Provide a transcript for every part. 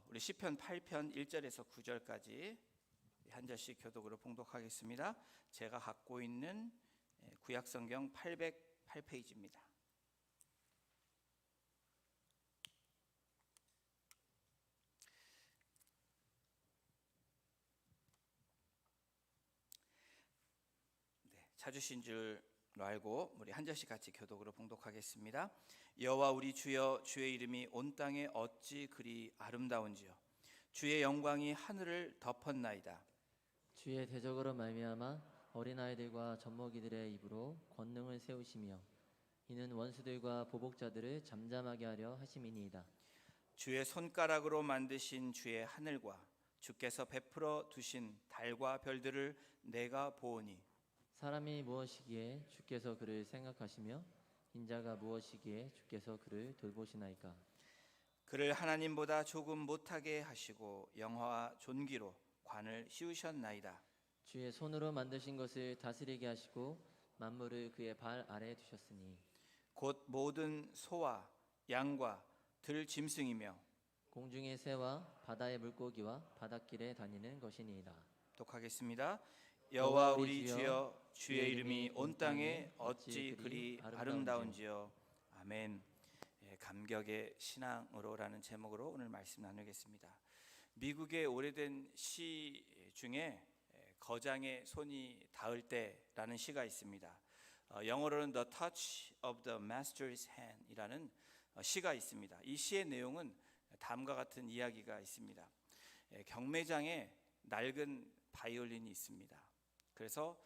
우리 시편 8편 1절에서 9절까지 한 절씩 교독으로 봉독하겠습니다. 제가 갖고 있는 구약성경 808페이지입니다. 찾으신 줄 알고 우리 한 절씩 같이 교독으로 봉독하겠습니다. 여호와 우리 주여, 주의 이름이 온 땅에 어찌 그리 아름다운지요. 주의 영광이 하늘을 덮었나이다. 주의 대적으로 말미암아 어린아이들과 젖먹이들의 입으로 권능을 세우시며 이는 원수들과 보복자들을 잠잠하게 하려 하심이니이다. 주의 손가락으로 만드신 주의 하늘과 주께서 베풀어 두신 달과 별들을 내가 보오니 사람이 무엇이기에 주께서 그를 생각하시며 인자가 무엇이기에 주께서 그를 돌보시나이까. 그를 하나님보다 조금 못하게 하시고 영화와 존귀로 관을 씌우셨나이다. 주의 손으로 만드신 것을 다스리게 하시고 만물을 그의 발 아래에 두셨으니 곧 모든 소와 양과 들 짐승이며 공중의 새와 바다의 물고기와 바닷길에 다니는 것이니이다. 독하겠습니다. 여호와 우리 주여, 주의 이름이 온 땅에 어찌 그리 아름다운지요. 아멘. 감격의 신앙으로라는 제목으로 오늘 말씀 나누겠습니다. 미국의 오래된 시 중에 거장의 손이 닿을 때라는 시가 있습니다. 영어로는 The Touch of the Master's Hand이라는 시가 있습니다. 이 시의 내용은 다음과 같은 이야기가 있습니다. 경매장에 낡은 바이올린이 있습니다. 그래서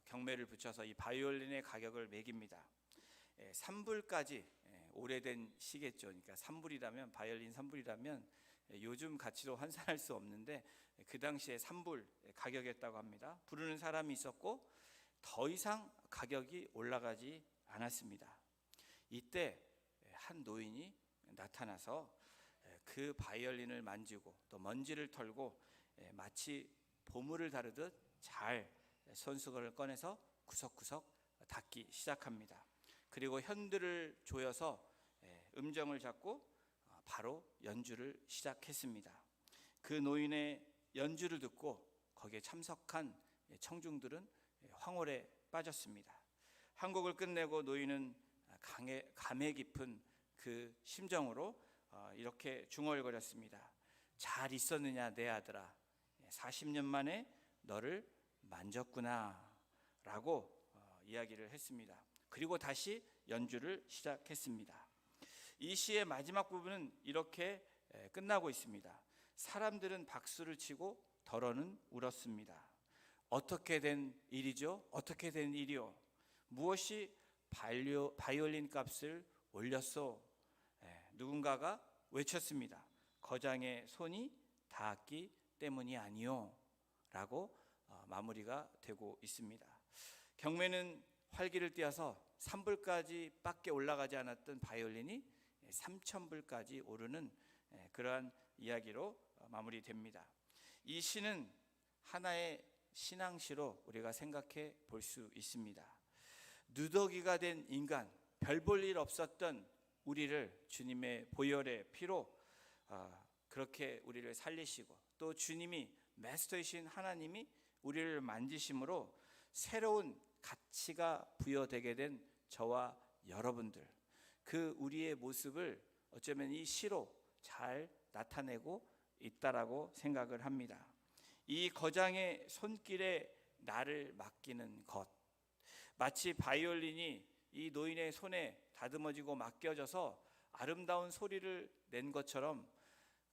경매를 붙여서 이 바이올린의 가격을 매깁니다. 3불까지 오래된 시겠죠. 그러니까 3불이라면 바이올린 3불이라면 요즘 가치로 환산할 수 없는데 그 당시에 3불 가격이었다고 합니다. 부르는 사람이 있었고 더 이상 가격이 올라가지 않았습니다. 이때 한 노인이 나타나서 그 바이올린을 만지고 또 먼지를 털고 마치 보물을 다루듯 잘 손수건을 꺼내서 구석구석 닦기 시작합니다. 그리고 현들을 조여서 음정을 잡고 바로 연주를 시작했습니다. 그 노인의 연주를 듣고 거기에 참석한 청중들은 황홀에 빠졌습니다. 한 곡을 끝내고 노인은 감회 깊은 그 심정으로 이렇게 중얼거렸습니다. 잘 있었느냐 내 아들아, 40년 만에 너를 만졌구나 라고 이야기를 했습니다. 그리고 다시 연주를 시작했습니다. 이 시의 마지막 부분은 이렇게 끝나고 있습니다. 사람들은 박수를 치고 더러는 울었습니다. 어떻게 된 일이죠? 어떻게 된 일이요? 무엇이 바이올린 값을 올렸소? 누군가가 외쳤습니다. 거장의 손이 닿았기 때문이 아니요 라고 마무리가 되고 있습니다. 경매는 활기를 띠어서 3불까지 밖에 올라가지 않았던 바이올린이 3,000불까지 오르는 그러한 이야기로 마무리됩니다. 이 시는 하나의 신앙시로 우리가 생각해 볼 수 있습니다. 누더기가 된 인간, 별 볼 일 없었던 우리를 주님의 보혈의 피로 그렇게 우리를 살리시고 또 주님이 마스터이신 하나님이 우리를 만지심으로 새로운 가치가 부여되게 된 저와 여러분들, 그 우리의 모습을 어쩌면 이 시로 잘 나타내고 있다라고 생각을 합니다. 이 거장의 손길에 나를 맡기는 것, 마치 바이올린이 이 노인의 손에 다듬어지고 맡겨져서 아름다운 소리를 낸 것처럼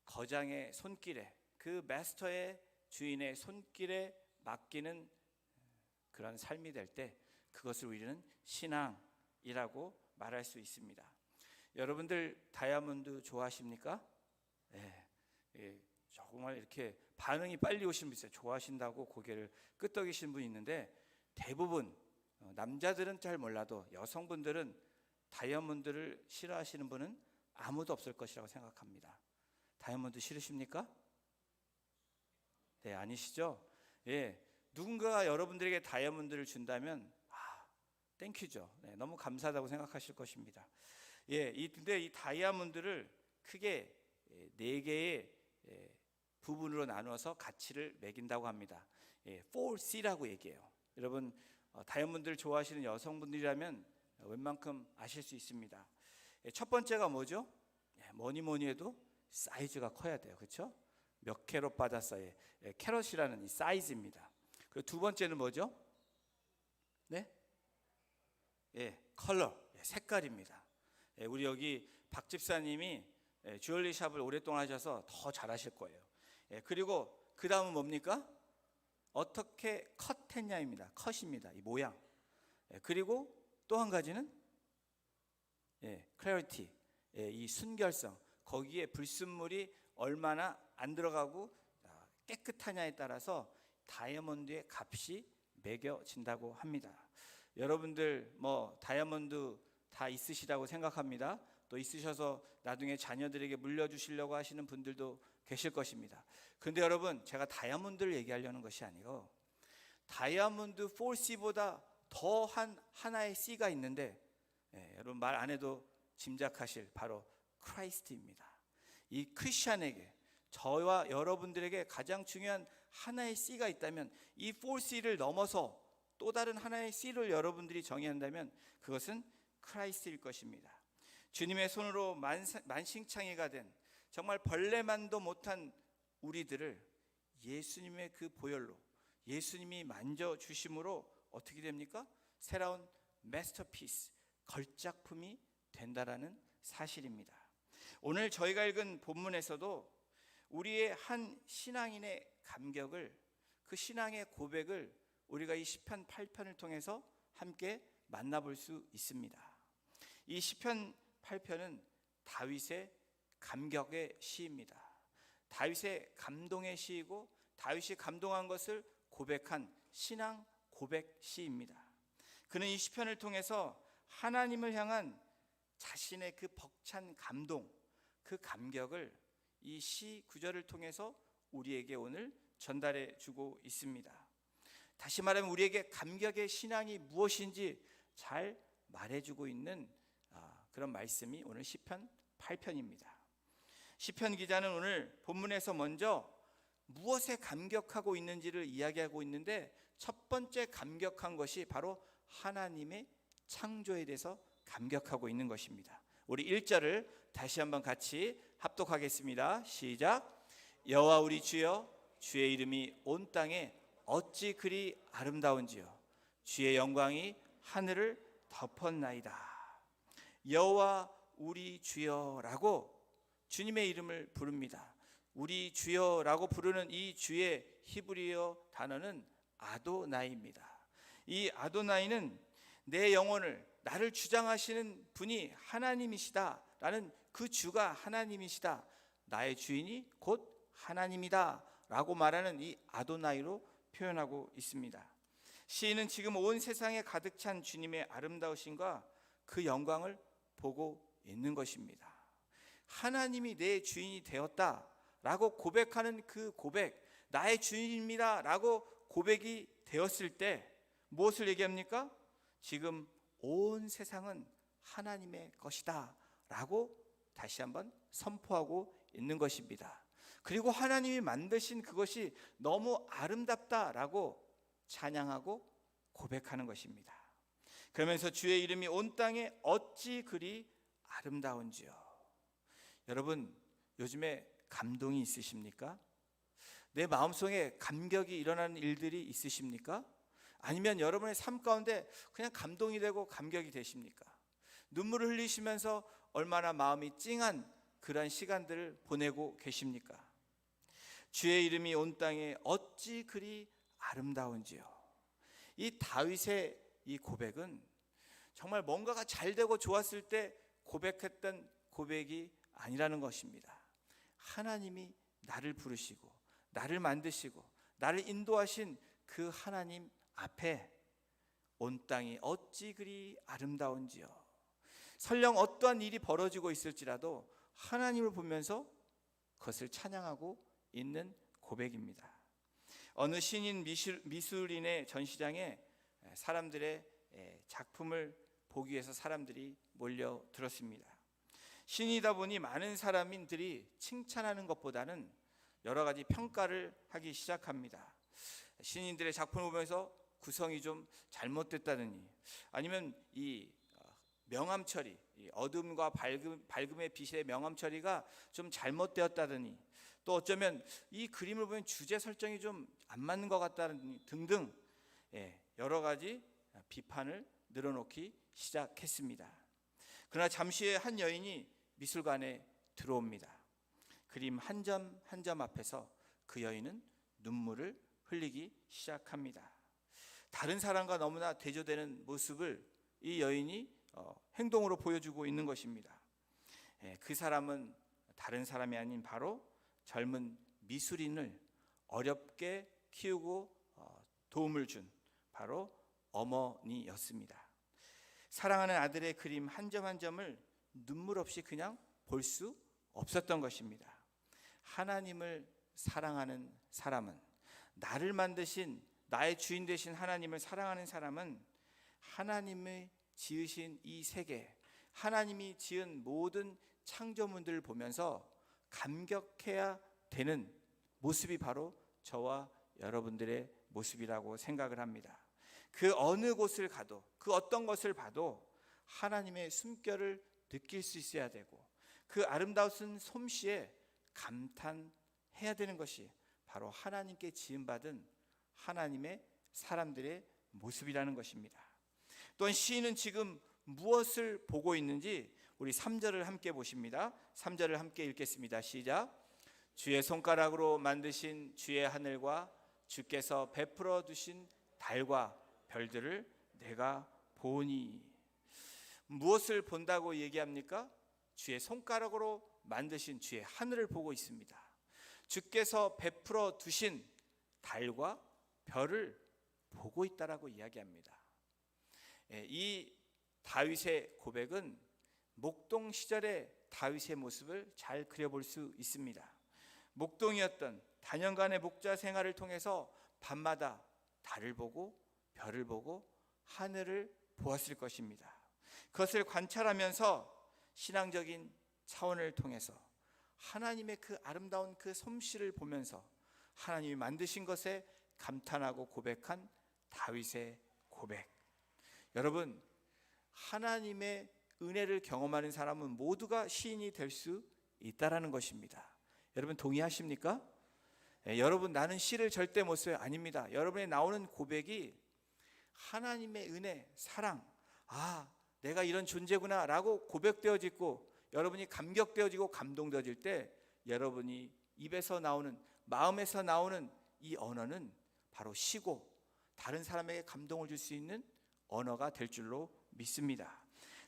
거장의 손길에, 그 마스터의 주인의 손길에 맡기는 그런 삶이 될 때 그것을 우리는 신앙이라고 말할 수 있습니다. 여러분들 다이아몬드 좋아하십니까? 네, 정말 이렇게 반응이 빨리 오신 분 있어요. 좋아하신다고 고개를 끄덕이시는 분이 있는데 대부분 남자들은 잘 몰라도 여성분들은 다이아몬드를 싫어하시는 분은 아무도 없을 것이라고 생각합니다. 다이아몬드 싫으십니까? 네, 아니시죠? 예, 누군가가 여러분들에게 다이아몬드를 준다면 땡큐죠. 네, 너무 감사하다고 생각하실 것입니다. 예, 근데 이 다이아몬드를 크게 4개의 부분으로 나누어서 가치를 매긴다고 합니다. 4C라고 얘기해요. 여러분 다이아몬드를 좋아하시는 여성분들이라면 웬만큼 아실 수 있습니다. 첫 번째가 뭐죠? 뭐니 해도 사이즈가 커야 돼요. 그렇죠? 몇 캐럿 받았어요. 캐럿이라는 이 사이즈입니다. 그리고 두 번째는 뭐죠? 네? 컬러, 색깔입니다. 우리 여기 박 집사님이 주얼리 샵을 오랫동안 하셔서 더 잘하실 거예요. 그리고 그 다음은 뭡니까? 어떻게 컷했냐입니다. 컷입니다. 이 모양. 그리고 또 한 가지는 클래리티, 이 순결성. 거기에 불순물이 얼마나 안 들어가고 깨끗하냐에 따라서 다이아몬드의 값이 매겨진다고 합니다. 여러분들 뭐 다이아몬드 다 있으시다고 생각합니다. 또 있으셔서 나중에 자녀들에게 물려주시려고 하시는 분들도 계실 것입니다. 근데 여러분 제가 다이아몬드를 얘기하려는 것이 아니고 다이아몬드 4C보다 더한 하나의 C가 있는데 여러분 말 안 해도 짐작하실 바로 크라이스트입니다. 이 크리스찬에게 저와 여러분들에게 가장 중요한 하나의 C가 있다면 이 4C를 넘어서 또 다른 하나의 C를 여러분들이 정의한다면 그것은 크라이스트일 것입니다. 주님의 손으로 만신창이가 된 정말 벌레만도 못한 우리들을 예수님의 그 보혈로 예수님이 만져주심으로 어떻게 됩니까? 새로운 마스터피스, 걸작품이 된다라는 사실입니다. 오늘 저희가 읽은 본문에서도 우리의 한 신앙인의 감격을, 그 신앙의 고백을 우리가 이 시편 8편을 통해서 함께 만나볼 수 있습니다. 이 시편 8편은 다윗의 감격의 시입니다. 다윗의 감동의 시이고 다윗이 감동한 것을 고백한 신앙 고백 시입니다. 그는 이 시편을 통해서 하나님을 향한 자신의 그 벅찬 감동, 그 감격을 이 시 구절을 통해서 우리에게 오늘 전달해 주고 있습니다. 다시 말하면 우리에게 감격의 신앙이 무엇인지 잘 말해주고 있는 그런 말씀이 오늘 시편 8편입니다. 시편 기자는 오늘 본문에서 먼저 무엇에 감격하고 있는지를 이야기하고 있는데 첫 번째 감격한 것이 바로 하나님의 창조에 대해서 감격하고 있는 것입니다. 우리 1절을 다시 한번 같이 합독하겠습니다. 시작. 여호와 우리 주여, 주의 이름이 온 땅에 어찌 그리 아름다운지요. 주의 영광이 하늘을 덮었나이다. 여호와 우리 주여라고 주님의 이름을 부릅니다. 우리 주여라고 부르는 이 주의 히브리어 단어는 아도나이입니다. 이 아도나이는 내 영혼을, 나를 주장하시는 분이 하나님이시다라는 그 주가 하나님이시다, 나의 주인이 곧 하나님이다 라고 말하는 이 아도나이로 표현하고 있습니다. 시인은 지금 온 세상에 가득 찬 주님의 아름다우심과 그 영광을 보고 있는 것입니다. 하나님이 내 주인이 되었다라고 고백하는 그 고백, 나의 주인입니다 라고 고백이 되었을 때 무엇을 얘기합니까? 지금 온 세상은 하나님의 것이다 라고 다시 한번 선포하고 있는 것입니다. 그리고 하나님이 만드신 그것이 너무 아름답다라고 찬양하고 고백하는 것입니다. 그러면서 주의 이름이 온 땅에 어찌 그리 아름다운지요. 여러분 요즘에 감동이 있으십니까? 내 마음속에 감격이 일어나는 일들이 있으십니까? 아니면 여러분의 삶 가운데 그냥 감동이 되고 감격이 되십니까? 눈물을 흘리시면서 얼마나 마음이 찡한 그런 시간들을 보내고 계십니까? 주의 이름이 온 땅에 어찌 그리 아름다운지요. 이 다윗의 이 고백은 정말 뭔가가 잘 되고 좋았을 때 고백했던 고백이 아니라는 것입니다. 하나님이 나를 부르시고 나를 만드시고 나를 인도하신 그 하나님 앞에 온 땅이 어찌 그리 아름다운지요. 설령 어떠한 일이 벌어지고 있을지라도 하나님을 보면서 그것을 찬양하고 있는 고백입니다. 어느 신인 미술인의 전시장에 사람들의 작품을 보기 위해서 사람들이 몰려들었습니다. 신이다 보니 많은 사람들이 칭찬하는 것보다는 여러 가지 평가를 하기 시작합니다. 신인들의 작품을 보면서 구성이 좀 잘못됐다느니, 아니면 이 명암 처리, 이 어둠과 밝음의 빛의 명암 처리가 좀 잘못되었다더니, 또 어쩌면 이 그림을 보면 주제 설정이 좀 안 맞는 것 같다는 등등 여러 가지 비판을 늘어놓기 시작했습니다. 그러나 잠시 후에 한 여인이 미술관에 들어옵니다. 그림 한 점 한 점 앞에서 그 여인은 눈물을 흘리기 시작합니다. 다른 사람과 너무나 대조되는 모습을 이 여인이 행동으로 보여주고 있는 것입니다. 그 사람은 다른 사람이 아닌 바로 젊은 미술인을 어렵게 키우고 도움을 준 바로 어머니였습니다. 사랑하는 아들의 그림 한 점 한 점을 눈물 없이 그냥 볼 수 없었던 것입니다. 하나님을 사랑하는 사람은, 나를 만드신 나의 주인 되신 하나님을 사랑하는 사람은 하나님의 지으신 이 세계, 하나님이 지은 모든 창조물들을 보면서 감격해야 되는 모습이 바로 저와 여러분들의 모습이라고 생각을 합니다. 그 어느 곳을 가도, 그 어떤 것을 봐도 하나님의 숨결을 느낄 수 있어야 되고, 그 아름다운 솜씨에 감탄해야 되는 것이 바로 하나님께 지음받은 하나님의 사람들의 모습이라는 것입니다. 또한 시인은 지금 무엇을 보고 있는지 우리 3절을 함께 보십니다. 3절을 함께 읽겠습니다. 시작. 주의 손가락으로 만드신 주의 하늘과 주께서 베풀어 두신 달과 별들을 내가 보니. 무엇을 본다고 얘기합니까? 주의 손가락으로 만드신 주의 하늘을 보고 있습니다. 주께서 베풀어 두신 달과 별을 보고 있다라고 이야기합니다. 이 다윗의 고백은 목동 시절의 다윗의 모습을 잘 그려볼 수 있습니다. 목동이었던 다년간의 목자 생활을 통해서 밤마다 달을 보고 별을 보고 하늘을 보았을 것입니다. 그것을 관찰하면서 신앙적인 차원을 통해서 하나님의 그 아름다운 그 솜씨를 보면서 하나님이 만드신 것에 감탄하고 고백한 다윗의 고백. 여러분, 하나님의 은혜를 경험하는 사람은 모두가 시인이 될 수 있다라는 것입니다. 여러분 동의하십니까? 여러분, 나는 시를 절대 못 써요. 아닙니다. 여러분의 나오는 고백이 하나님의 은혜, 사랑, 내가 이런 존재구나 라고 고백되어지고, 여러분이 감격되어지고 감동되어질 때 여러분이 입에서 나오는, 마음에서 나오는 이 언어는 바로 시고 다른 사람에게 감동을 줄 수 있는 언어가 될 줄로 믿습니다.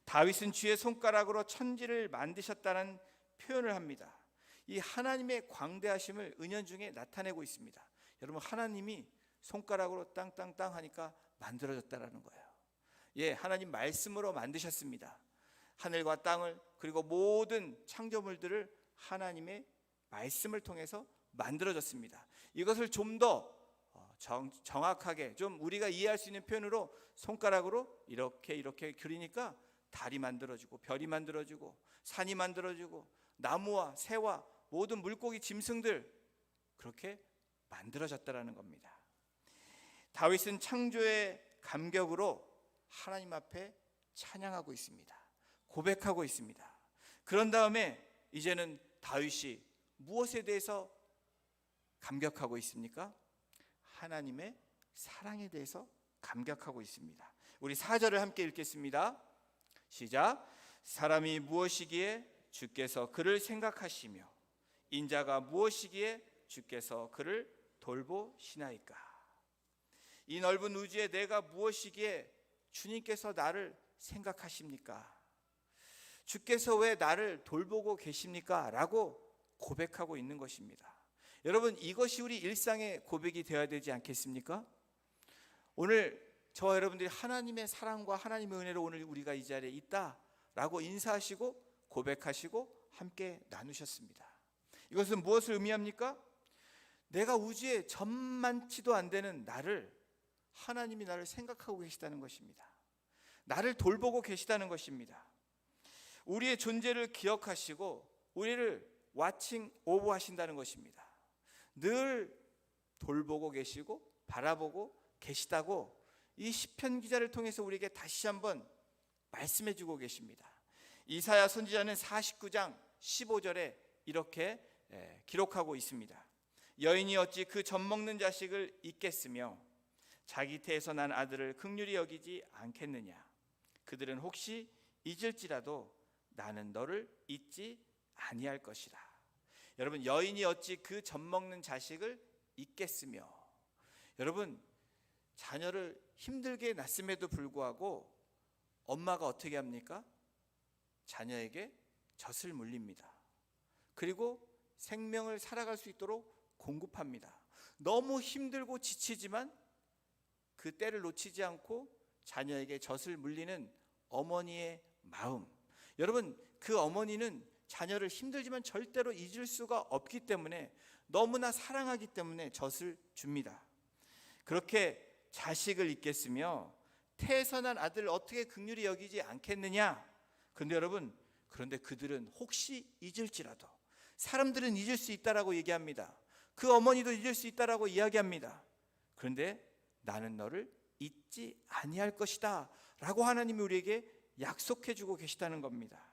다윗은 주의 손가락으로 천지를 만드셨다는 표현을 합니다. 이 하나님의 광대하심을 은연중에 나타내고 있습니다. 여러분, 하나님이 손가락으로 땅땅땅 하니까 만들어졌다라는 거예요. 하나님 말씀으로 만드셨습니다. 하늘과 땅을, 그리고 모든 창조물들을 하나님의 말씀을 통해서 만들어졌습니다. 이것을 좀 더 정확하게 좀 우리가 이해할 수 있는 표현으로 손가락으로 이렇게 그리니까 달이 만들어지고 별이 만들어지고 산이 만들어지고 나무와 새와 모든 물고기 짐승들 그렇게 만들어졌다라는 겁니다. 다윗은 창조의 감격으로 하나님 앞에 찬양하고 있습니다. 고백하고 있습니다. 그런 다음에 이제는 다윗이 무엇에 대해서 감격하고 있습니까? 하나님의 사랑에 대해서 감격하고 있습니다. 우리 4절을 함께 읽겠습니다. 시작. 사람이 무엇이기에 주께서 그를 생각하시며 인자가 무엇이기에 주께서 그를 돌보시나이까. 이 넓은 우주에 내가 무엇이기에 주님께서 나를 생각하십니까? 주께서 왜 나를 돌보고 계십니까? 라고 고백하고 있는 것입니다. 여러분, 이것이 우리 일상의 고백이 되어야 되지 않겠습니까? 오늘 저와 여러분들이 하나님의 사랑과 하나님의 은혜로 오늘 우리가 이 자리에 있다라고 인사하시고 고백하시고 함께 나누셨습니다. 이것은 무엇을 의미합니까? 내가 우주에 전만치도 안 되는 나를, 하나님이 나를 생각하고 계시다는 것입니다. 나를 돌보고 계시다는 것입니다. 우리의 존재를 기억하시고 우리를 와칭 오버 하신다는 것입니다. 늘 돌보고 계시고 바라보고 계시다고 이 시편 기자를 통해서 우리에게 다시 한번 말씀해 주고 계십니다. 이사야 선지자는 49장 15절에 이렇게 기록하고 있습니다. 여인이 어찌 그 젖먹는 자식을 잊겠으며 자기 태에서 난 아들을 긍휼히 여기지 않겠느냐. 그들은 혹시 잊을지라도 나는 너를 잊지 아니할 것이라. 여러분, 여인이 어찌 그 젖먹는 자식을 잊겠으며, 여러분, 자녀를 힘들게 낳았음에도 불구하고 엄마가 어떻게 합니까? 자녀에게 젖을 물립니다. 그리고 생명을 살아갈 수 있도록 공급합니다. 너무 힘들고 지치지만 그 때를 놓치지 않고 자녀에게 젖을 물리는 어머니의 마음. 여러분, 그 어머니는 자녀를 힘들지만 절대로 잊을 수가 없기 때문에, 너무나 사랑하기 때문에 젖을 줍니다. 그렇게 자식을 잊겠으며 태에서 난 아들을 어떻게 긍휼히 여기지 않겠느냐. 그런데 여러분, 그런데 그들은 혹시 잊을지라도, 사람들은 잊을 수 있다라고 얘기합니다. 그 어머니도 잊을 수 있다라고 이야기합니다. 그런데 나는 너를 잊지 아니할 것이다 라고 하나님이 우리에게 약속해 주고 계시다는 겁니다.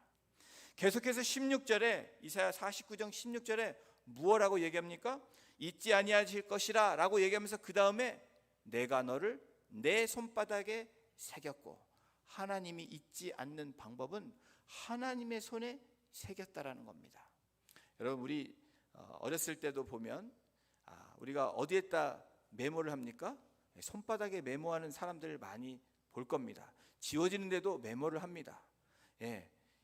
계속해서 16절에, 이사야 49장 16절에 무엇라고 얘기합니까? 잊지 아니하실 것이라 라고 얘기하면서 그 다음에 내가 너를 내 손바닥에 새겼고, 하나님이 잊지 않는 방법은 하나님의 손에 새겼다라는 겁니다. 여러분, 우리 어렸을 때도 보면 우리가 어디에다 메모를 합니까? 손바닥에 메모하는 사람들을 많이 볼 겁니다. 지워지는데도 메모를 합니다.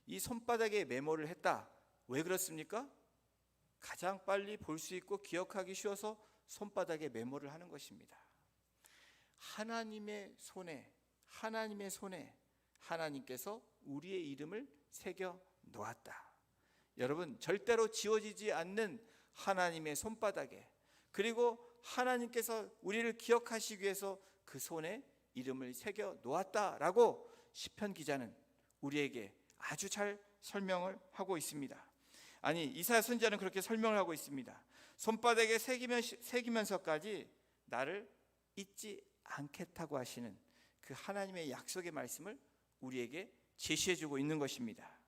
이 손바닥에 메모를 했다. 왜 그렇습니까? 가장 빨리 볼 수 있고 기억하기 쉬워서 손바닥에 메모를 하는 것입니다. 하나님의 손에 하나님께서 우리의 이름을 새겨 놓았다. 여러분, 절대로 지워지지 않는 하나님의 손바닥에, 그리고 하나님께서 우리를 기억하시기 위해서 그 손에 이름을 새겨 놓았다라고 시편 기자는 우리에게 아주 잘 설명을 하고 있습니다. 아니, 이사야 선지자는 그렇게 설명을 하고 있습니다. 손바닥에 새기면서까지 나를 잊지 않겠다고 하시는 그 하나님의 약속의 말씀을 우리에게 제시해주고 있는 것입니다.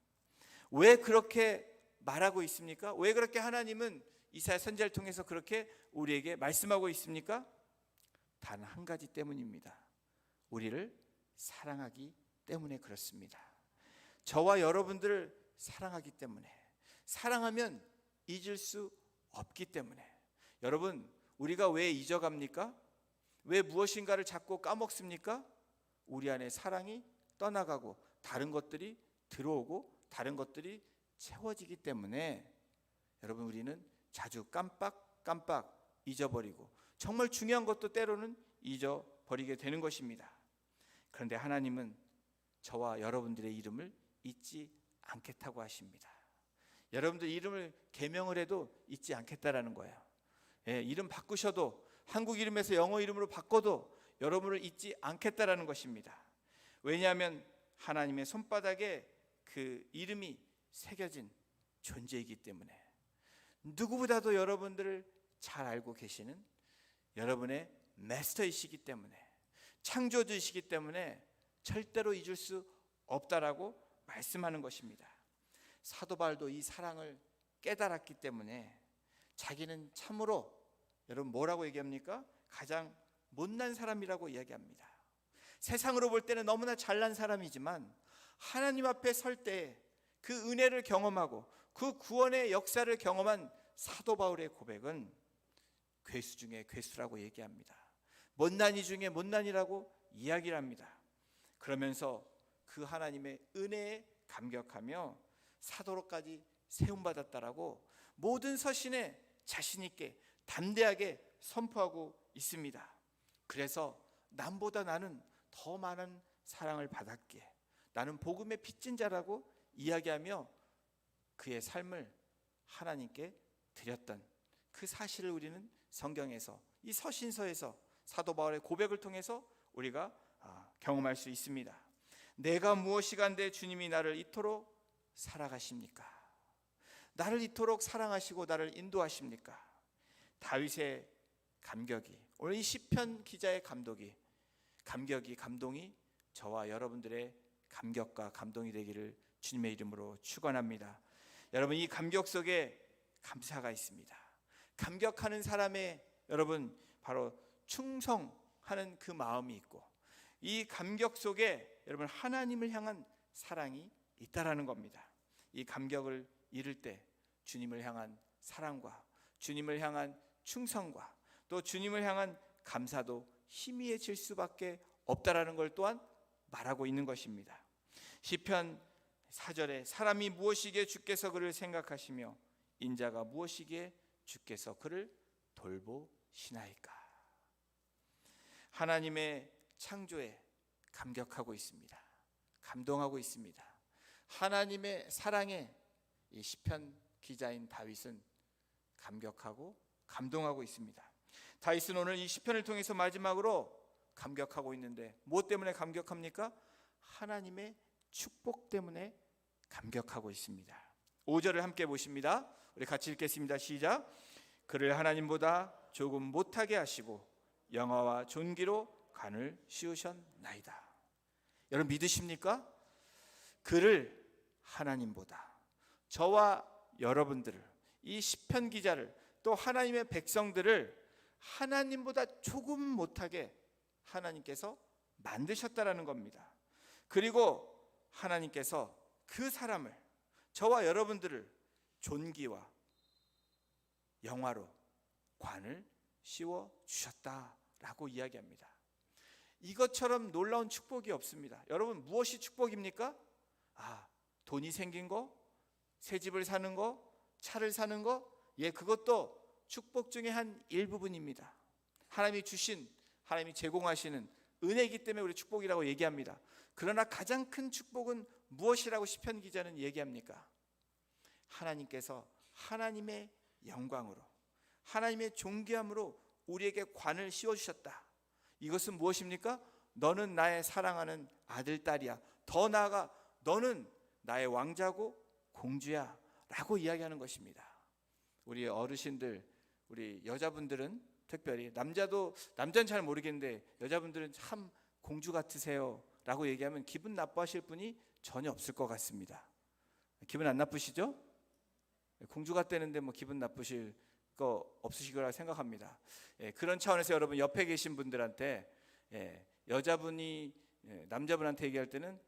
왜 그렇게 말하고 있습니까? 왜 그렇게 하나님은 이사야 선지자를 통해서 그렇게 우리에게 말씀하고 있습니까? 단 한 가지 때문입니다. 우리를 사랑하기 때문에 그렇습니다. 저와 여러분들을 사랑하기 때문에, 사랑하면 잊을 수 없기 때문에. 여러분, 우리가 왜 잊어갑니까? 왜 무엇인가를 자꾸 까먹습니까? 우리 안에 사랑이 떠나가고 다른 것들이 들어오고 다른 것들이 채워지기 때문에, 여러분, 우리는 자주 깜빡 잊어버리고 정말 중요한 것도 때로는 잊어버리게 되는 것입니다. 그런데 하나님은 저와 여러분들의 이름을 잊지 않겠다고 하십니다. 여러분들 이름을 개명을 해도 잊지 않겠다라는 거예요. 이름 바꾸셔도, 한국 이름에서 영어 이름으로 바꿔도 여러분을 잊지 않겠다라는 것입니다. 왜냐하면 하나님의 손바닥에 그 이름이 새겨진 존재이기 때문에, 누구보다도 여러분들을 잘 알고 계시는 여러분의 마스터이시기 때문에, 창조주이시기 때문에 절대로 잊을 수 없다라고 말씀하는 것입니다. 사도 바울도 이 사랑을 깨달았기 때문에 자기는 참으로, 여러분, 뭐라고 얘기합니까? 가장 못난 사람이라고 이야기합니다. 세상으로 볼 때는 너무나 잘난 사람이지만 하나님 앞에 설 때 그 은혜를 경험하고 그 구원의 역사를 경험한 사도 바울의 고백은 괴수 중에 괴수라고 얘기합니다. 못난이 중에 못난이라고 이야기를 합니다. 그러면서 그 하나님의 은혜에 감격하며 사도로까지 세움받았다라고 모든 서신에 자신 있게 담대하게 선포하고 있습니다. 그래서 남보다 나는 더 많은 사랑을 받았기에 나는 복음의 빚진 자라고 이야기하며 그의 삶을 하나님께 드렸던 그 사실을 우리는 성경에서, 이 서신서에서 사도 바울의 고백을 통해서 우리가 경험할 수 있습니다. 내가 무엇이간데 주님이 나를 이토록 살아가십니까? 나를 이토록 사랑하시고 나를 인도하십니까? 다윗의 감격이, 오늘 이 시편 기자의 감동이 저와 여러분들의 감격과 감동이 되기를 주님의 이름으로 축원합니다. 여러분, 이 감격 속에 감사가 있습니다. 감격하는 사람의 여러분 바로 충성하는 그 마음이 있고, 이 감격 속에 여러분 하나님을 향한 사랑이 있다라는 겁니다. 이 감격을 잃을 때 주님을 향한 사랑과 주님을 향한 충성과 또 주님을 향한 감사도 희미해질 수밖에 없다라는 걸 또한 말하고 있는 것입니다. 시편 4절에 사람이 무엇이기에 주께서 그를 생각하시며 인자가 무엇이기에 주께서 그를 돌보시나이까. 하나님의 창조에 감격하고 있습니다. 감동하고 있습니다. 하나님의 사랑에 이 시편 기자인 다윗은 감격하고 감동하고 있습니다. 다윗은 오늘 이 시편을 통해서 마지막으로 감격하고 있는데 무엇 때문에 감격합니까? 하나님의 축복 때문에 감격하고 있습니다. 5절을 함께 보십니다. 우리 같이 읽겠습니다. 시작. 그를 하나님보다 조금 못하게 하시고 영화와 존귀로 관을 씌우셨나이다. 여러분 믿으십니까? 그를 하나님보다, 저와 여러분들을, 이 시편 기자를, 또 하나님의 백성들을 하나님보다 조금 못하게 하나님께서 만드셨다라는 겁니다. 그리고 하나님께서 그 사람을, 저와 여러분들을 존귀와 영화로 관을 씌워 주셨다라고 이야기합니다. 이것처럼 놀라운 축복이 없습니다. 여러분 무엇이 축복입니까? 돈이 생긴 거, 새 집을 사는 거, 차를 사는 거, 그것도 축복 중에 한 일부분입니다. 하나님이 주신, 하나님이 제공하시는 은혜이기 때문에 우리 축복이라고 얘기합니다. 그러나 가장 큰 축복은 무엇이라고 시편 기자는 얘기합니까? 하나님께서 하나님의 영광으로, 하나님의 존귀함으로 우리에게 관을 씌워주셨다. 이것은 무엇입니까? 너는 나의 사랑하는 아들, 딸이야. 더 나아가 너는 나의 왕자고 공주야 라고 이야기하는 것입니다. 우리 어르신들, 우리 여자분들은 특별히, 남자는 잘 모르겠는데 여자분들은 참 공주 같으세요 라고 얘기하면 기분 나빠하실 분이 전혀 없을 것 같습니다. 기분 안 나쁘시죠? 공주 같다는데 뭐 기분 나쁘실 거 없으실 거라 생각합니다. 그런 차원에서 여러분 옆에 계신 분들한테 여자분이 남자분한테 얘기할 때는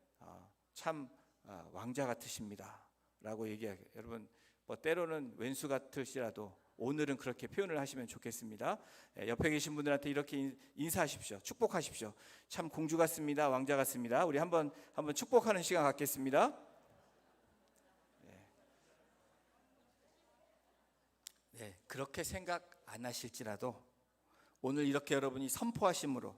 참 왕자 같으십니다 라고 얘기해요. 여러분 때로는 왼수 같을지라도 오늘은 그렇게 표현을 하시면 좋겠습니다. 옆에 계신 분들한테 이렇게 인사하십시오. 축복하십시오. 참 공주 같습니다. 왕자 같습니다. 우리 한번 축복하는 시간 갖겠습니다. 그렇게 생각 안 하실지라도 오늘 이렇게 여러분이 선포하심으로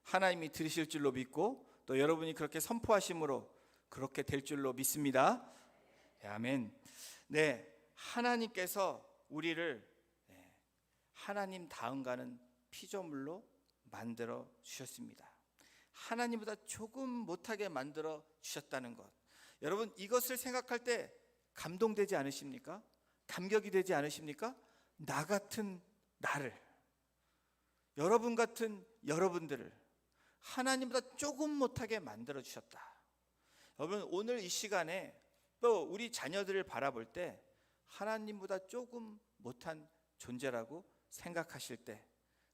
하나님이 들으실 줄로 믿고, 또 여러분이 그렇게 선포하심으로 그렇게 될 줄로 믿습니다. 아멘. 하나님께서 우리를 하나님 다음가는 피조물로 만들어 주셨습니다. 하나님보다 조금 못하게 만들어 주셨다는 것, 여러분 이것을 생각할 때 감동되지 않으십니까? 감격이 되지 않으십니까? 나 같은 나를, 여러분 같은 여러분들을 하나님보다 조금 못하게 만들어 주셨다. 여러분 오늘 이 시간에 또 우리 자녀들을 바라볼 때 하나님보다 조금 못한 존재라고 생각하실 때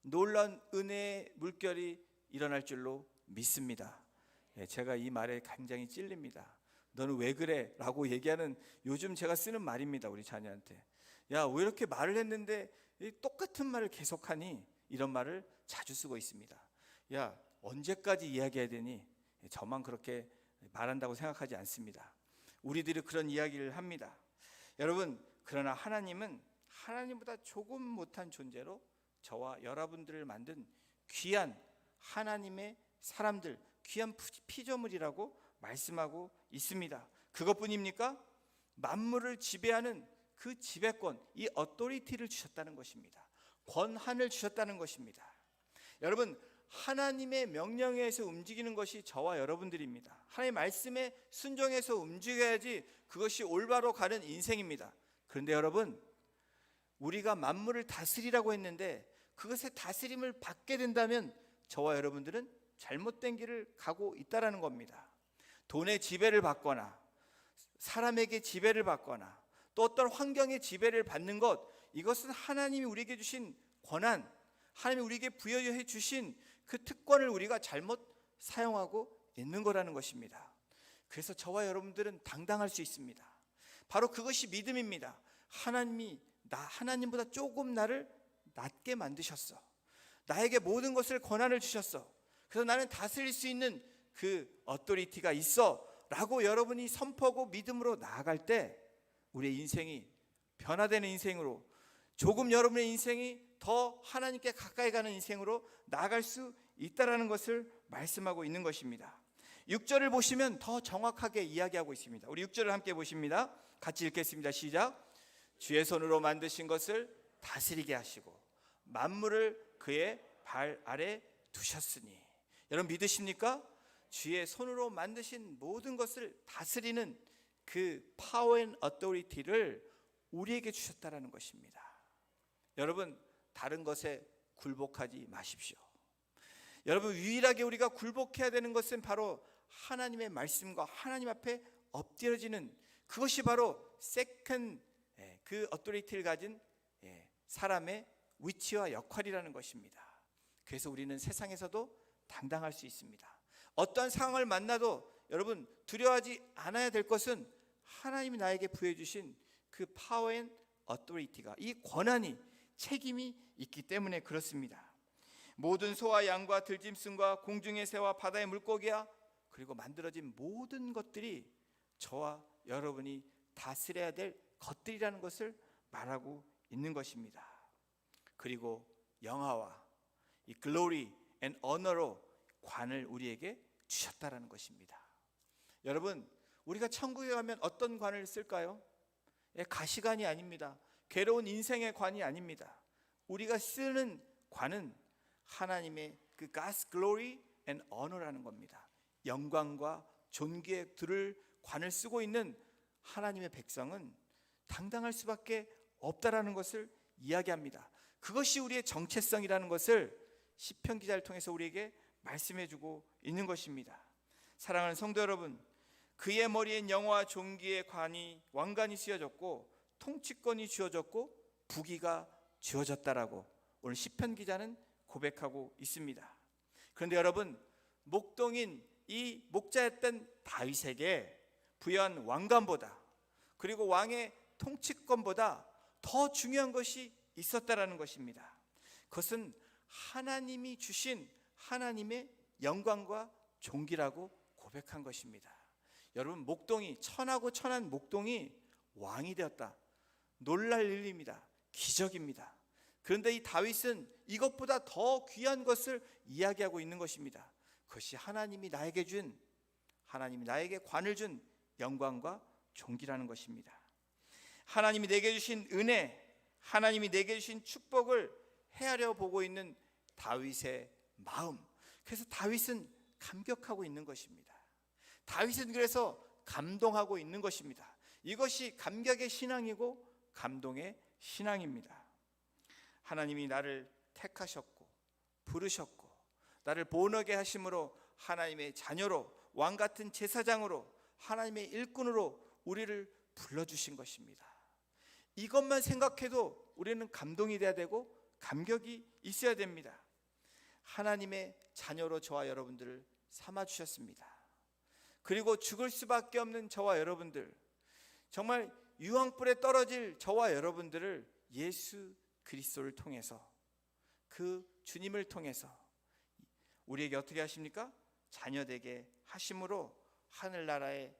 놀라운 은혜의 물결이 일어날 줄로 믿습니다. 제가 이 말에 굉장히 찔립니다. 너는 왜 그래? 라고 얘기하는 요즘 제가 쓰는 말입니다. 우리 자녀한테. 야, 왜 이렇게 말을 했는데 똑같은 말을 계속하니? 이런 말을 자주 쓰고 있습니다. 야, 언제까지 이야기해야 되니? 저만 그렇게 말한다고 생각하지 않습니다. 우리들이 그런 이야기를 합니다. 여러분, 그러나 하나님은 하나님보다 조금 못한 존재로 저와 여러분들을 만든 귀한 하나님의 사람들, 귀한 피조물이라고 말씀하고 있습니다. 그것뿐입니까? 만물을 지배하는 그 지배권, 이 어토리티를 주셨다는 것입니다. 권한을 주셨다는 것입니다. 여러분, 하나님의 명령에 의해서 움직이는 것이 저와 여러분들입니다. 하나님의 말씀에 순종해서 움직여야지 그것이 올바로 가는 인생입니다. 그런데 여러분, 우리가 만물을 다스리라고 했는데 그것의 다스림을 받게 된다면 저와 여러분들은 잘못된 길을 가고 있다라는 겁니다. 돈의 지배를 받거나 사람에게 지배를 받거나 또 어떤 환경의 지배를 받는 것, 이것은 하나님이 우리에게 주신 권한, 하나님이 우리에게 부여해 주신 그 특권을 우리가 잘못 사용하고 있는 거라는 것입니다. 그래서 저와 여러분들은 당당할 수 있습니다. 바로 그것이 믿음입니다. 하나님이 하나님보다 조금 나를 낮게 만드셨어. 나에게 모든 것을 권한을 주셨어. 그래서 나는 다스릴 수 있는 그 어토리티가 있어 라고 여러분이 선포하고 믿음으로 나아갈 때 우리의 인생이 변화되는 인생으로, 조금 여러분의 인생이 더 하나님께 가까이 가는 인생으로 나아갈 수 있다라는 것을 말씀하고 있는 것입니다. 6절을 보시면 더 정확하게 이야기하고 있습니다. 우리 6절을 함께 보십니다. 같이 읽겠습니다. 시작. 주의 손으로 만드신 것을 다스리게 하시고 만물을 그의 발 아래 두셨으니. 여러분 믿으십니까? 주의 손으로 만드신 모든 것을 다스리는 그 파워 앤 어토리티를 우리에게 주셨다라는 것입니다. 여러분 다른 것에 굴복하지 마십시오. 여러분 유일하게 우리가 굴복해야 되는 것은 바로 하나님의 말씀과 하나님 앞에 엎드려지는, 그것이 바로 세컨 그 어토리티를 가진 사람의 위치와 역할이라는 것입니다. 그래서 우리는 세상에서도 당당할 수 있습니다. 어떠한 상황을 만나도 여러분 두려워하지 않아야 될 것은 하나님이 나에게 부여해 주신 그 파워 앤 어토리티가, 이 권한이, 책임이 있기 때문에 그렇습니다. 모든 소와 양과 들짐승과 공중의 새와 바다의 물고기야, 그리고 만들어진 모든 것들이 저와 여러분이 다스려야 될 것들이라는 것을 말하고 있는 것입니다. 그리고 영화와 이 글로리 앤 언어로 관을 우리에게 주셨다라는 것입니다. 여러분 우리가 천국에 가면 어떤 관을 쓸까요? 가시관이 아닙니다. 괴로운 인생의 관이 아닙니다. 우리가 쓰는 관은 하나님의 그 God's glory and honor라는 겁니다. 영광과 존귀에 두를 관을 쓰고 있는 하나님의 백성은 당당할 수밖에 없다라는 것을 이야기합니다. 그것이 우리의 정체성이라는 것을 시편 기자를 통해서 우리에게 말씀해주고 있는 것입니다. 사랑하는 성도 여러분, 그의 머리엔 영화와 존귀의 관이 왕관이 씌워졌고 통치권이 주어졌고 부귀가 주어졌다라고 오늘 시편 기자는 고백하고 있습니다. 그런데 여러분, 목동인 이 목자였던 다윗에게 부여한 왕관보다, 그리고 왕의 통치권보다 더 중요한 것이 있었다라는 것입니다. 그것은 하나님이 주신 하나님의 영광과 존귀라고 고백한 것입니다. 여러분 목동이, 천하고 천한 목동이 왕이 되었다. 놀랄 일입니다. 기적입니다. 그런데 이 다윗은 이것보다 더 귀한 것을 이야기하고 있는 것입니다. 그것이 하나님이 나에게 준, 하나님이 나에게 관을 준 영광과 존귀라는 것입니다. 하나님이 내게 주신 은혜, 하나님이 내게 주신 축복을 헤아려 보고 있는 다윗의 마음, 그래서 다윗은 감격하고 있는 것입니다. 다윗은 그래서 감동하고 있는 것입니다. 이것이 감격의 신앙이고 감동의 신앙입니다. 하나님이 나를 택하셨고 부르셨고 나를 본하게 하심으로 하나님의 자녀로, 왕같은 제사장으로, 하나님의 일꾼으로 우리를 불러주신 것입니다. 이것만 생각해도 우리는 감동이 돼야 되고 감격이 있어야 됩니다. 하나님의 자녀로 저와 여러분들을 삼아주셨습니다. 그리고 죽을 수밖에 없는 저와 여러분들, 정말 유황불에 떨어질 저와 여러분들을 예수 그리스도를 통해서, 그 주님을 통해서 우리에게 어떻게 하십니까? 자녀되게 하심으로 하늘나라의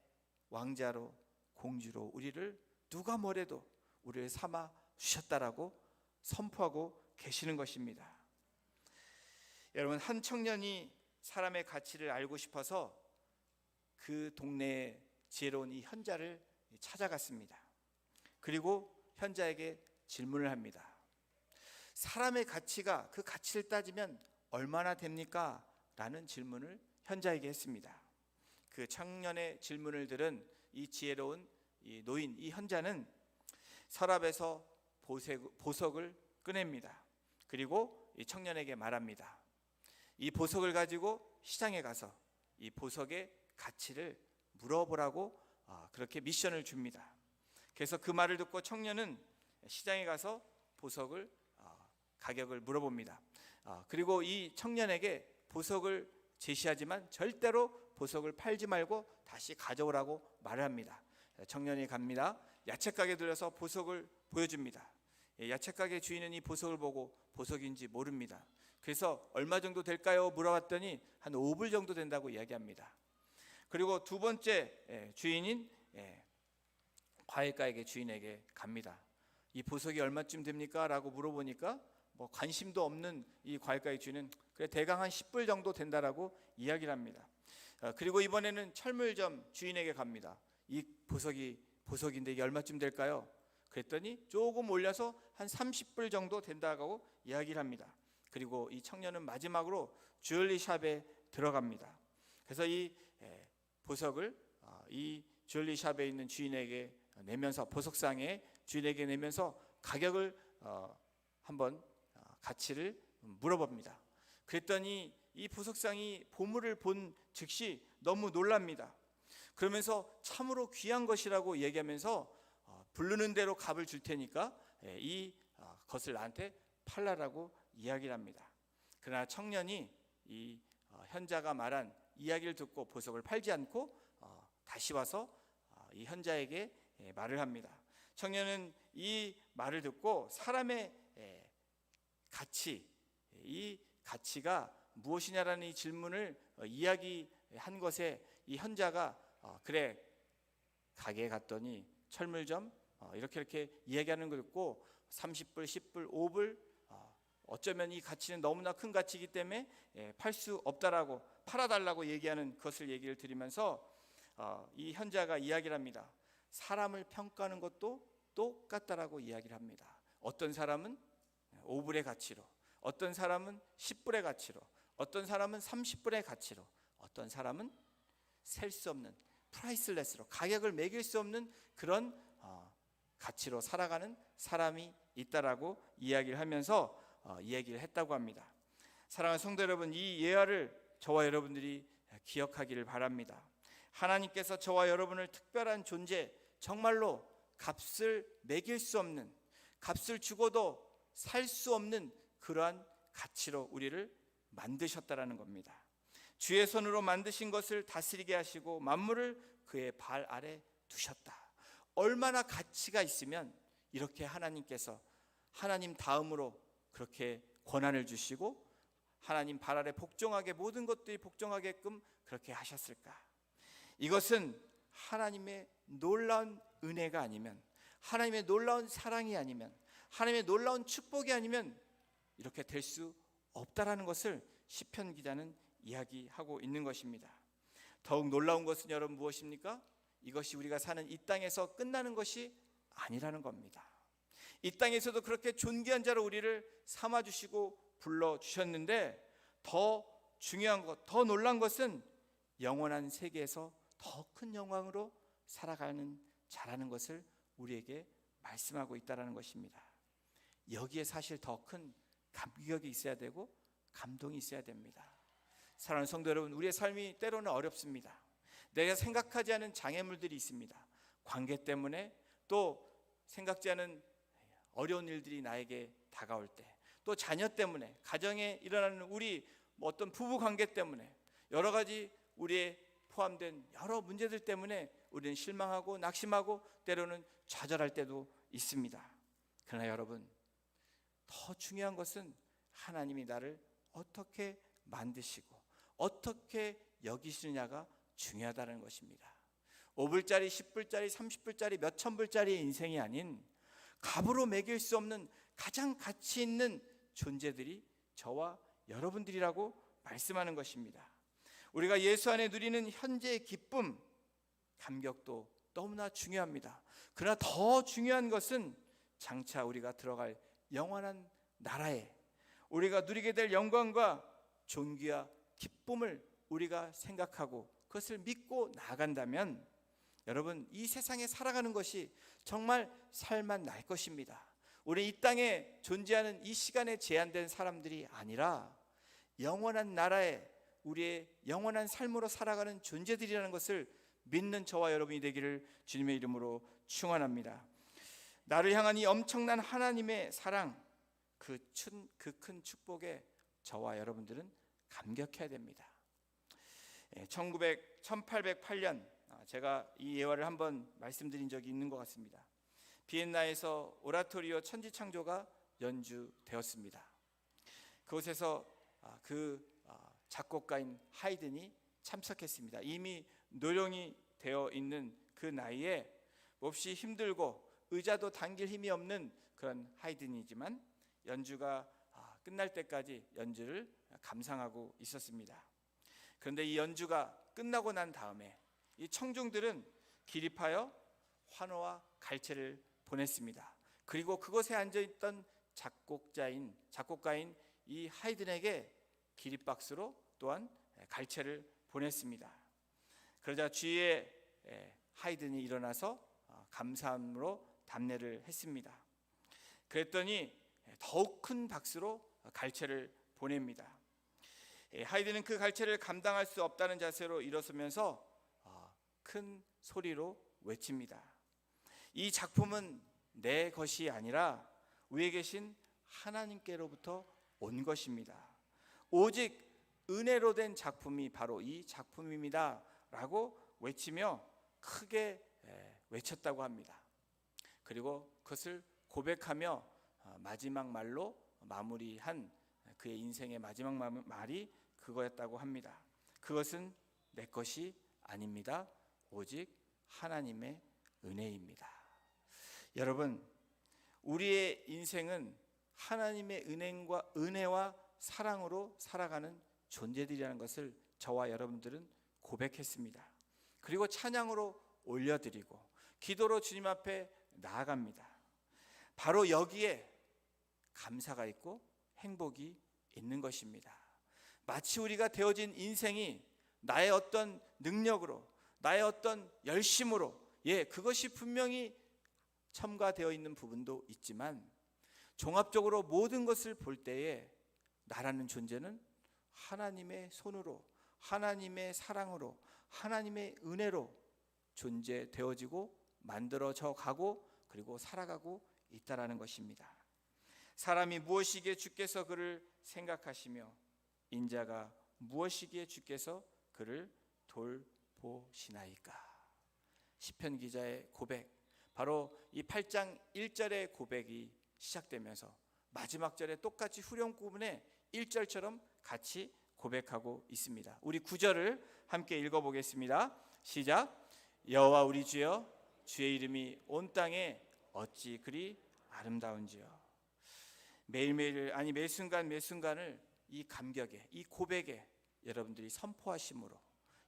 왕자로, 공주로 우리를 누가 뭐래도 우리를 삼아 주셨다라고 선포하고 계시는 것입니다. 여러분, 한 청년이 사람의 가치를 알고 싶어서 그 동네에 지혜로운 이 현자를 찾아갔습니다. 그리고 현자에게 질문을 합니다. 사람의 가치가, 그 가치를 따지면 얼마나 됩니까? 라는 질문을 현자에게 했습니다. 그 청년의 질문을 들은 이 지혜로운 이 노인, 이 현자는 서랍에서 보석을 꺼냅니다. 그리고 이 청년에게 말합니다. 이 보석을 가지고 시장에 가서 이 보석의 가치를 물어보라고 그렇게 미션을 줍니다. 그래서 그 말을 듣고 청년은 시장에 가서 보석을 가격을 물어봅니다. 그리고 이 청년에게 보석을 제시하지만 절대로 보석을 팔지 말고 다시 가져오라고 말을 합니다. 청년이 갑니다. 야채가게에 들려서 보석을 보여줍니다. 야채가게 주인은 이 보석을 보고 보석인지 모릅니다. 그래서 얼마 정도 될까요? 물어봤더니 한 5불 정도 된다고 이야기합니다. 그리고 두 번째 주인인 과일가게 주인에게 갑니다. 이 보석이 얼마쯤 됩니까? 라고 물어보니까 관심도 없는 이 과일가게 주인은 그래 대강 한 10불 정도 된다라고 이야기를 합니다. 그리고 이번에는 철물점 주인에게 갑니다. 이 보석인데 이게 얼마쯤 될까요? 그랬더니 조금 올려서 한 30불 정도 된다고 이야기를 합니다. 그리고 이 청년은 마지막으로 주얼리 샵에 들어갑니다. 그래서 이 보석을 이 주얼리 샵에 있는 주인에게 내면서 보석상의 주인에게 내면서 가격을 한번 가치를 물어봅니다. 그랬더니 이 보석상이 보물을 본 즉시 너무 놀랍니다. 그러면서 참으로 귀한 것이라고 얘기하면서 부르는 대로 값을 줄 테니까 이 것을 나한테 팔라라고 이야기를 합니다. 그러나 청년이 이 현자가 말한 이야기를 듣고 보석을 팔지 않고 다시 와서 이 현자에게 말을 합니다. 청년은 이 말을 듣고 사람의 가치, 이 가치가 무엇이냐라는 이 질문을 이야기한 것에 이 현자가 그래 가게에 갔더니 철물점 이렇게 이야기하는 걸 듣고 30불, 10불, 5불 어쩌면 이 가치는 너무나 큰 가치이기 때문에 팔 수 없다라고 팔아달라고 얘기하는 것을 얘기를 드리면서 이 현자가 이야기를 합니다. 사람을 평가하는 것도 똑같다라고 이야기를 합니다. 어떤 사람은 5불의 가치로, 어떤 사람은 10불의 가치로, 어떤 사람은 30불의 가치로, 어떤 사람은 셀 수 없는 프라이슬레스로 가격을 매길 수 없는 그런 가치로 살아가는 사람이 있다라고 이야기를 하면서 이야기를 했다고 합니다. 사랑하는 성도 여러분, 이 예화를 저와 여러분들이 기억하기를 바랍니다. 하나님께서 저와 여러분을 특별한 존재, 정말로 값을 매길 수 없는, 값을 주고도 살 수 없는 그러한 가치로 우리를 만드셨다라는 겁니다. 주의 손으로 만드신 것을 다스리게 하시고 만물을 그의 발 아래 두셨다. 얼마나 가치가 있으면 이렇게 하나님께서 하나님 다음으로 그렇게 권한을 주시고 하나님 발 아래 복종하게 모든 것들이 복종하게끔 그렇게 하셨을까? 이것은 하나님의 놀라운 은혜가 아니면, 하나님의 놀라운 사랑이 아니면, 하나님의 놀라운 축복이 아니면 이렇게 될 수 없다라는 것을 시편 기자는 이야기하고 있는 것입니다. 더욱 놀라운 것은 여러분 무엇입니까? 이것이 우리가 사는 이 땅에서 끝나는 것이 아니라는 겁니다. 이 땅에서도 그렇게 존귀한 자로 우리를 삼아주시고 불러주셨는데 더 중요한 것, 더 놀란 것은 영원한 세계에서 더 큰 영광으로 살아가는 자라는 것을 우리에게 말씀하고 있다는 것입니다. 여기에 사실 더 큰 감격이 있어야 되고 감동이 있어야 됩니다. 사랑하는 성도 여러분, 우리의 삶이 때로는 어렵습니다. 내가 생각하지 않은 장애물들이 있습니다. 관계 때문에, 또 생각지 않은 어려운 일들이 나에게 다가올 때, 또 자녀 때문에, 가정에 일어나는 우리 어떤 부부 관계 때문에, 여러 가지 우리의 포함된 여러 문제들 때문에 우리는 실망하고 낙심하고 때로는 좌절할 때도 있습니다. 그러나 여러분, 더 중요한 것은 하나님이 나를 어떻게 만드시고 어떻게 여기시느냐가 중요하다는 것입니다. 5불짜리, 10불짜리, 30불짜리, 몇천 불짜리의 인생이 아닌 값으로 매길 수 없는 가장 가치 있는 존재들이 저와 여러분들이라고 말씀하는 것입니다. 우리가 예수 안에 누리는 현재의 기쁨, 감격도 너무나 중요합니다. 그러나 더 중요한 것은 장차 우리가 들어갈 영원한 나라에 우리가 누리게 될 영광과 존귀와 기쁨을 우리가 생각하고 그것을 믿고 나아간다면 여러분, 이 세상에 살아가는 것이 정말 살만 날 것입니다. 우리 이 땅에 존재하는 이 시간에 제한된 사람들이 아니라 영원한 나라에 우리의 영원한 삶으로 살아가는 존재들이라는 것을 믿는 저와 여러분이 되기를 주님의 이름으로 축원합니다. 나를 향한 이 엄청난 하나님의 사랑, 그 큰 축복에 저와 여러분들은 감격해야 됩니다. 1808년 제가 이 예화를 한번 말씀드린 적이 있는 것 같습니다. 비엔나에서 오라토리오 천지창조가 연주되었습니다. 그곳에서 그 작곡가인 하이든이 참석했습니다. 이미 노령이 되어 있는 그 나이에 몹시 힘들고 의자도 당길 힘이 없는 그런 하이든이지만 연주가 끝날 때까지 연주를 감상하고 있었습니다. 그런데 이 연주가 끝나고 난 다음에 이 청중들은 기립하여 환호와 갈채를 보냈습니다. 그리고 그곳에 앉아있던 작곡가인 이 하이든에게 기립박수로 또한 갈채를 보냈습니다. 그러자 주위에 하이든이 일어나서 감사함으로 답례를 했습니다. 그랬더니 더욱 큰 박수로 갈채를 보냅니다. 하이든은 그 갈채를 감당할 수 없다는 자세로 일어서면서 큰 소리로 외칩니다. 이 작품은 내 것이 아니라 위에 계신 하나님께로부터 온 것입니다. 오직 은혜로 된 작품이 바로 이 작품입니다 라고 외치며 크게 외쳤다고 합니다. 그리고 그것을 고백하며 마지막 말로 마무리한 그의 인생의 마지막 말이 그거였다고 합니다. 그것은 내 것이 아닙니다. 오직 하나님의 은혜입니다. 여러분, 우리의 인생은 하나님의 은혜와 사랑으로 살아가는 존재들이라는 것을 저와 여러분들은 고백했습니다. 그리고 찬양으로 올려드리고 기도로 주님 앞에 나아갑니다. 바로 여기에 감사가 있고 행복이 있는 것입니다. 마치 우리가 되어진 인생이 나의 어떤 능력으로, 나의 어떤 열심으로, 그것이 분명히 첨가되어 있는 부분도 있지만 종합적으로 모든 것을 볼 때에 나라는 존재는 하나님의 손으로, 하나님의 사랑으로, 하나님의 은혜로 존재되어지고 만들어져 가고 그리고 살아가고 있다라는 것입니다. 사람이 무엇이기에 주께서 그를 생각하시며 인자가 무엇이기에 주께서 그를 돌보시나이까. 시편 기자의 고백, 바로 이 8장 1절의 고백이 시작되면서 마지막 절에 똑같이 후렴 부분에 1절처럼 같이 고백하고 있습니다. 우리 9절을 함께 읽어보겠습니다. 시작. 여호와 우리 주여, 주의 이름이 온 땅에 어찌 그리 아름다운지요. 매일매일, 아니 매순간을 이 감격에, 이 고백에 여러분들이 선포하심으로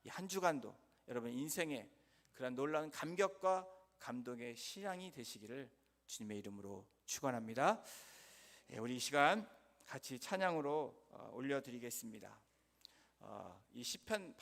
이 한 주간도 여러분 인생에 그런 놀라운 감격과 감동의 신앙이 되시기를 주님의 이름으로 축원합니다. 우리 이 시간 같이 찬양으로 올려드리겠습니다. 이 시편